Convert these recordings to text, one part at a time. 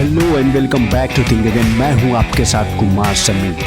Hello and welcome back to Think Again. मैं हूं आपके साथ कुमार समीर।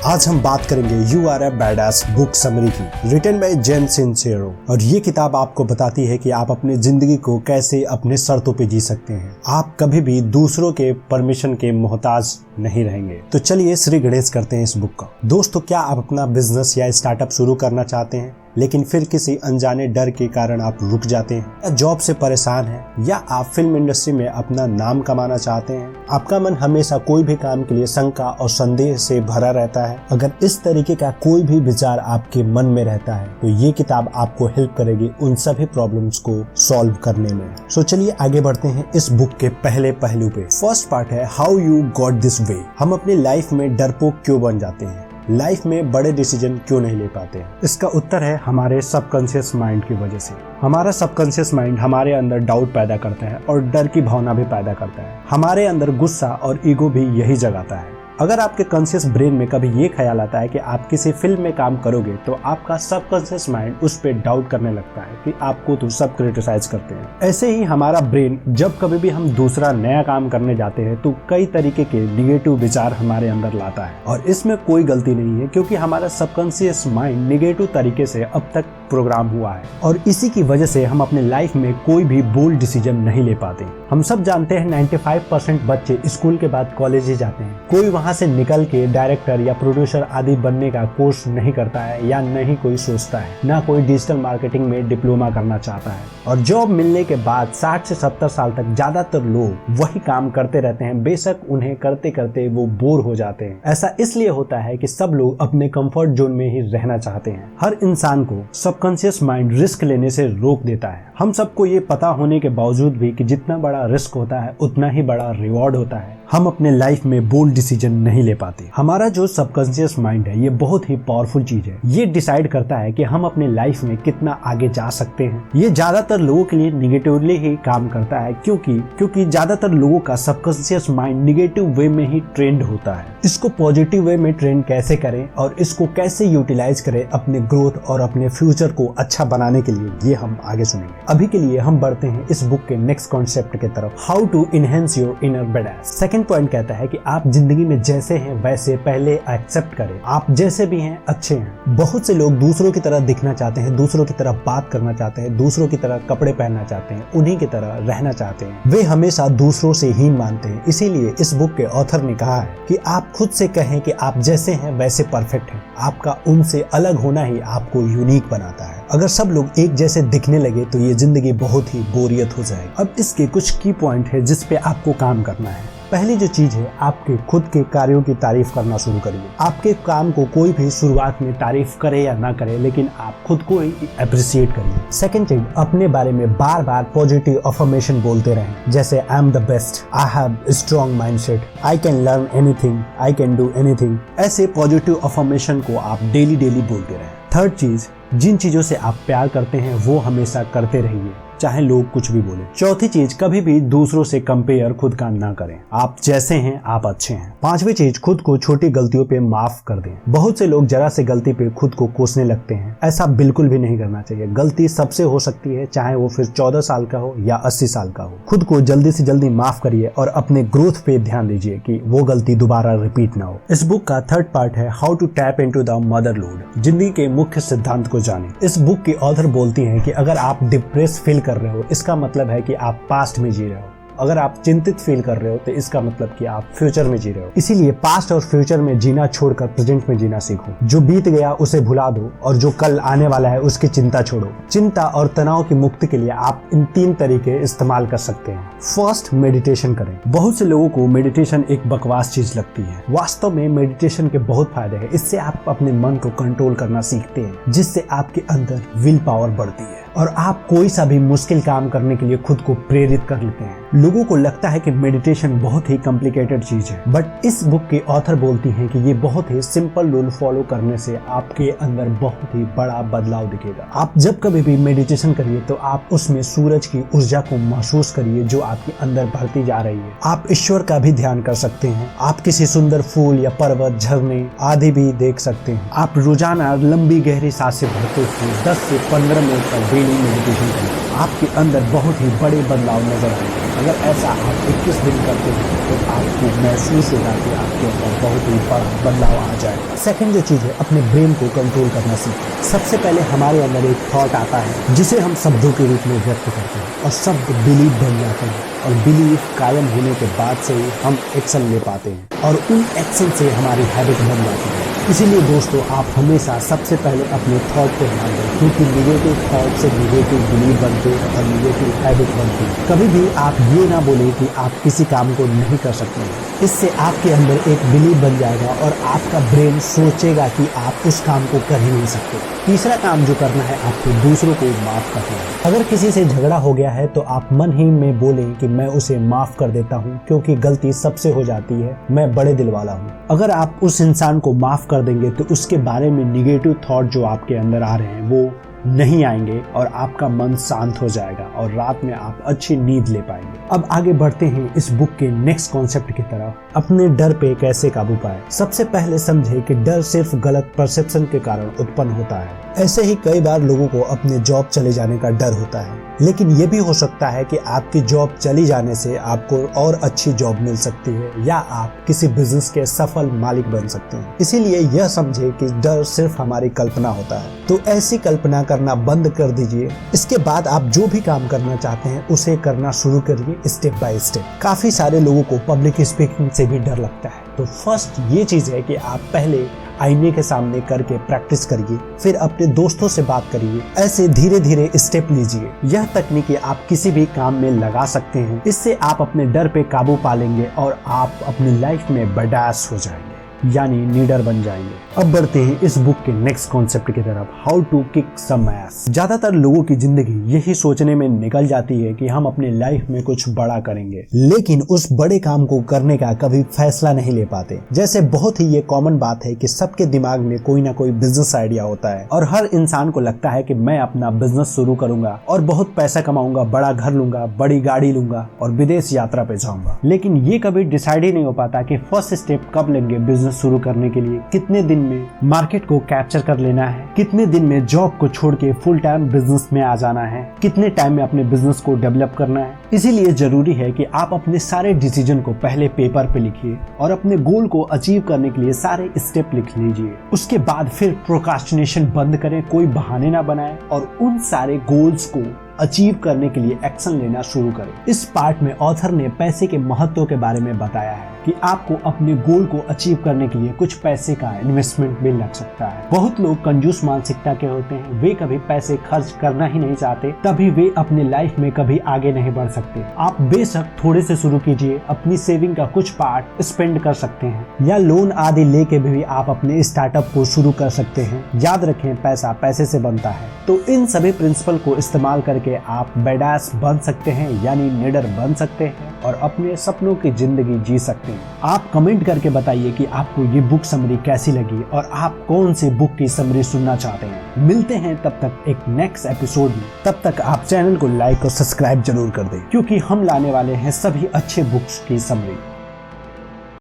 आज हम बात करेंगे You Are a Badass book summary की, रिटन बाय जेन सिंसेरो। और ये किताब आपको बताती है कि आप अपनी जिंदगी को कैसे अपने शर्तों पे जी सकते हैं। आप कभी भी दूसरों के परमिशन के मोहताज नहीं रहेंगे। तो चलिए श्री गणेश करते हैं इस बुक का। दोस्तों, क्या आप अपना बिजनेस या स्टार्टअप शुरू करना चाहते हैं लेकिन फिर किसी अनजाने डर के कारण आप रुक जाते हैं, या जॉब से परेशान हैं, या आप फिल्म इंडस्ट्री में अपना नाम कमाना चाहते हैं? आपका मन हमेशा कोई भी काम के लिए शंका और संदेह से भरा रहता है। अगर इस तरीके का कोई भी विचार आपके मन में रहता है तो ये किताब आपको हेल्प करेगी उन सभी प्रॉब्लम्स को सॉल्व करने में। सो चलिए आगे बढ़ते हैं इस बुक के पहले पहलू पे। फर्स्ट पार्ट है how you got this way. हम अपनी लाइफ में डरपोक क्यों बन जाते हैं, लाइफ में बड़े डिसीजन क्यों नहीं ले पाते हैं? इसका उत्तर है हमारे सबकॉन्शियस माइंड की वजह से। हमारा सबकॉन्शियस माइंड हमारे अंदर डाउट पैदा करता है और डर की भावना भी पैदा करता है। हमारे अंदर गुस्सा और ईगो भी यही जगाता है। अगर आपके कॉन्शियस ब्रेन में कभी ये ख्याल आता है कि आप किसी फिल्म में काम करोगे तो आपका सबकॉन्शियस माइंड उस पर डाउट करने लगता है कि आपको तो सब क्रिटिसाइज करते हैं। ऐसे ही हमारा ब्रेन जब कभी भी हम दूसरा नया काम करने जाते हैं तो कई तरीके के निगेटिव विचार हमारे अंदर लाता है, और इसमें कोई गलती नहीं है क्योंकि हमारा सबकॉन्शियस माइंड निगेटिव तरीके से अब तक प्रोग्राम हुआ है, और इसी की वजह से हम अपने लाइफ में कोई भी बोल्ड डिसीजन नहीं ले पाते। हम सब जानते हैं 95% बच्चे स्कूल के बाद कॉलेज ही जाते हैं। कोई वहां से निकल के डायरेक्टर या प्रोड्यूसर आदि बनने का कोर्स नहीं करता है, या नहीं कोई सोचता है, ना कोई डिजिटल मार्केटिंग में डिप्लोमा करना चाहता है। और जॉब मिलने के बाद 60 से 70 साल तक ज्यादातर लोग वही काम करते रहते हैं। बेशक उन्हें करते करते वो बोर हो जाते हैं। ऐसा इसलिए होता है कि सब लोग अपने कंफर्ट जोन में ही रहना चाहते हैं। हर इंसान को सबकॉन्शियस माइंड रिस्क लेने से रोक देता है। हम सबको ये पता होने के बावजूद भी कि जितना बड़ा रिस्क होता है उतना ही बड़ा रिवॉर्ड होता है, हम अपने लाइफ में बोल्ड डिसीजन नहीं ले पाते। हमारा जो सबकॉन्शियस माइंड है ये बहुत ही पावरफुल चीज है। ये डिसाइड करता है कि हम अपने लाइफ में कितना आगे जा सकते हैं। ये ज्यादातर लोगों के लिए निगेटिवली ही काम करता है क्योंकि ज्यादातर लोगों का सबकॉन्शियस माइंड निगेटिव वे में ही ट्रेंड होता है। इसको पॉजिटिव वे में ट्रेंड कैसे करें और इसको कैसे यूटिलाइज करें अपने ग्रोथ और अपने फ्यूचर को अच्छा बनाने के लिए, ये हम आगे सुनेंगे। अभी के लिए हम बढ़ते हैं इस बुक के नेक्स्ट कॉन्सेप्ट की तरफ, how to enhance your inner badass. Second point कहता है कि आप जिंदगी में जैसे हैं वैसे पहले एक्सेप्ट करें। आप जैसे भी हैं अच्छे हैं। बहुत से लोग दूसरों की तरह दिखना चाहते हैं, दूसरों की तरह बात करना चाहते हैं, दूसरों की तरह कपड़े पहनना चाहते हैं, उन्हीं की तरह रहना चाहते हैं। वे हमेशा दूसरों से हीन मानते हैं। इसीलिए इस बुक के ऑथर ने कहा है कि आप खुद से कहें कि आप जैसे हैं वैसे परफेक्ट हैं। आपका उनसे अलग होना ही आपको यूनिक बनाता है। अगर सब लोग एक जैसे दिखने लगे तो ये जिंदगी बहुत ही बोरियत हो जाएगी। अब इसके कुछ की पॉइंट है जिस पे आपको काम करना है। पहली जो चीज है, आपके खुद के कार्यों की तारीफ करना शुरू करिए। आपके काम को कोई भी शुरुआत में तारीफ करे या ना करे, लेकिन आप खुद को ही अप्रिशिएट करिए। सेकंड चीज, अपने बारे में बार बार पॉजिटिव अफर्मेशन बोलते रहें, जैसे I am the best, I have strong mindset, I can learn anything, I can do anything. ऐसे पॉजिटिव अफर्मेशन को आप डेली बोलते रहें। थर्ड चीज, जिन चीजों से आप प्यार करते हैं वो हमेशा करते रहिए, चाहे लोग कुछ भी बोले। चौथी चीज, कभी भी दूसरों से कंपेयर खुद का ना करें। आप जैसे हैं आप अच्छे हैं। पांचवी चीज, खुद को छोटी गलतियों पे माफ कर दें। बहुत से लोग जरा से गलती पे खुद को कोसने लगते हैं। ऐसा बिल्कुल भी नहीं करना चाहिए। गलती सबसे हो सकती है, चाहे वो फिर 14 साल का हो या 80 साल का हो। खुद को जल्दी से जल्दी माफ करिए और अपने ग्रोथ पे ध्यान दीजिए कि वो गलती दोबारा रिपीट ना हो। इस बुक का थर्ड पार्ट है how to tap into the mother lode. जिंदगी के मुख्य सिद्धांत को जानें। इस बुक की ऑथर बोलती हैं कि अगर आप डिप्रेस फील कर रहे हो, इसका मतलब है कि आप पास्ट में जी रहे हो। अगर आप चिंतित फील कर रहे हो तो इसका मतलब कि आप फ्यूचर में जी रहे हो। इसीलिए पास्ट और फ्यूचर में जीना छोड़कर प्रेजेंट में जीना सीखो। जो बीत गया उसे भुला दो और जो कल आने वाला है उसकी चिंता छोड़ो। चिंता और तनाव की मुक्ति के लिए आप इन 3 तरीके इस्तेमाल कर सकते हैं। फर्स्ट, मेडिटेशन करें। बहुत से लोगों को मेडिटेशन एक बकवास चीज लगती है। वास्तव में मेडिटेशन के बहुत फायदे हैं। इससे आप अपने मन को कंट्रोल करना सीखते हैं, जिससे आपके अंदर विल पावर बढ़ती है और आप कोई सा भी मुश्किल काम करने के लिए खुद को प्रेरित कर लेते हैं। लोगों को लगता है कि मेडिटेशन बहुत ही कॉम्प्लिकेटेड चीज है, बट इस बुक के ऑथर बोलती हैं कि ये बहुत ही सिंपल रूल फॉलो करने से आपके अंदर बहुत ही बड़ा बदलाव दिखेगा। आप जब कभी भी मेडिटेशन करिए तो आप उसमें सूरज की ऊर्जा को महसूस करिए जो आपके अंदर बढ़ती जा रही है। आप ईश्वर का भी ध्यान कर सकते हैं। आप किसी सुंदर फूल या पर्वत, झरने आदि भी देख सकते हैं। आप रोजाना लंबी गहरी सांसें भरते हुए 10 से 15 मिनट तक डेली मेडिटेशन करें, आपके अंदर बहुत ही बड़े बदलाव नजर आएंगे। अगर ऐसा आप 21 दिन करते हैं तो आपको महसूस होगा कि आपके अंदर बहुत ही बड़ा बदलाव आ जाएगा। सेकंड जो चीज़ है, अपने ब्रेन को कंट्रोल करना सीखें। सबसे पहले हमारे अंदर एक थॉट आता है जिसे हम शब्दों के रूप में व्यक्त करते हैं और शब्द बिलीव बन जाते हैं और बिलीव कायम होने के बाद से ही हम एक्शन ले पाते हैं और उन एक्शन से हमारी हैबिट बन जाती है। इसीलिए दोस्तों, आप हमेशा सबसे पहले अपने थॉट को ध्यान दें, क्योंकि निगेटिव थॉट से निगेटिव बिलीव बनते हैं और निगेटिव हैबिट बनती है। कभी भी आप ये ना बोलें कि आप किसी काम को नहीं कर सकते हैं। इससे आपके अंदर एक बिलीव बन जाएगा और आपका ब्रेन सोचेगा कि आप उस काम को कर ही नहीं सकते। तीसरा काम जो करना है, आपको दूसरों को माफ करना है। अगर किसी से झगड़ा हो गया है तो आप मन ही में बोलें कि मैं उसे माफ कर देता हूँ, क्योंकि गलती सबसे हो जाती है, मैं बड़े दिल वाला हूँ। अगर आप उस इंसान को माफ कर देंगे तो उसके बारे में निगेटिव थॉट जो आपके अंदर आ रहे हैं वो नहीं आएंगे और आपका मन शांत हो जाएगा और रात में आप अच्छी नींद ले पाएंगे। अब आगे बढ़ते हैं इस बुक के नेक्स्ट कॉन्सेप्ट की तरफ। अपने डर पे कैसे काबू पाए। सबसे पहले समझे कि डर सिर्फ गलत परसेप्शन के कारण उत्पन्न होता है। ऐसे ही कई बार लोगों को अपने जॉब चले जाने का डर होता है, लेकिन ये भी हो सकता है कि आपकी जॉब चली जाने से आपको और अच्छी जॉब मिल सकती है या आप किसी बिजनेस के सफल मालिक बन सकते हैं। इसीलिए यह समझे कि डर सिर्फ हमारी कल्पना होता है, तो ऐसी कल्पना करना बंद कर दीजिए। इसके बाद आप जो भी काम करना चाहते हैं उसे करना शुरू करिए स्टेप बाय स्टेप। काफी सारे लोगों को पब्लिक स्पीकिंग से भी डर लगता है, तो फर्स्ट ये चीज है कि आप पहले आईने के सामने करके प्रैक्टिस करिए, फिर अपने दोस्तों से बात करिए। ऐसे धीरे धीरे स्टेप लीजिए। यह तकनीकें आप किसी भी काम में लगा सकते हैं। इससे आप अपने डर पे काबू पा लेंगे और आप अपनी लाइफ में बडास हो जाएंगे, यानी लीडर बन जाएंगे। अब बढ़ते हैं इस बुक के नेक्स्ट कॉन्सेप्ट की तरफ, how to kick some ass. ज्यादातर लोगों की जिंदगी यही सोचने में निकल जाती है कि हम अपने लाइफ में कुछ बड़ा करेंगे, लेकिन उस बड़े काम को करने का कभी फैसला नहीं ले पाते। जैसे बहुत ही ये कॉमन बात है कि सबके दिमाग में कोई ना कोई बिजनेस आइडिया होता है और हर इंसान को लगता है कि मैं अपना बिजनेस शुरू करूंगा और बहुत पैसा कमाऊंगा, बड़ा घर लूंगा, बड़ी गाड़ी लूंगा और विदेश यात्रा पे जाऊंगा। लेकिन ये कभी डिसाइड ही नहीं हो पाता कि फर्स्ट स्टेप कब लेंगे बिजनेस शुरू करने के लिए, कितने दिन में मार्केट को कैप्चर कर लेना है, कितने दिन में जॉब को छोड़ के फुल टाइम बिजनेस में आ जाना है, कितने टाइम में अपने बिजनेस को डेवलप करना है। इसीलिए जरूरी है कि आप अपने सारे डिसीजन को पहले पेपर पे लिखिए और अपने गोल को अचीव करने के लिए सारे स्टेप लिख लीजिए। उसके बाद फिर प्रोक्रास्टिनेशन बंद करें, कोई बहाने ना बनाएं और उन सारे गोल्स को अचीव करने के लिए एक्शन लेना शुरू करें। इस पार्ट में ऑथर ने पैसे के महत्व के बारे में बताया है कि आपको अपने गोल को अचीव करने के लिए कुछ पैसे का इन्वेस्टमेंट भी लग सकता है। बहुत लोग कंजूस मानसिकता के होते हैं, वे कभी पैसे खर्च करना ही नहीं चाहते, तभी वे अपने लाइफ में कभी आगे नहीं बढ़ सकते। आप बेशक थोड़े से शुरू कीजिए, अपनी सेविंग का कुछ पार्ट स्पेंड कर सकते हैं या लोन आदि लेके भी आप अपने स्टार्टअप को शुरू कर सकते हैं। याद रखें, पैसा पैसे से बनता है। तो इन सभी प्रिंसिपल को इस्तेमाल करके आप बेडास बन सकते हैं, यानी लीडर बन सकते हैं और अपने सपनों की जिंदगी जी सकते हैं। आप कमेंट करके बताइए कि आपको ये बुक समरी कैसी लगी और आप कौन सी बुक की समरी सुनना चाहते हैं। मिलते हैं तब तक एक नेक्स्ट एपिसोड में। तब तक आप चैनल को लाइक और सब्सक्राइब जरूर कर दें, क्योंकि हम लाने वाले हैं सभी अच्छे बुक्स की समरी।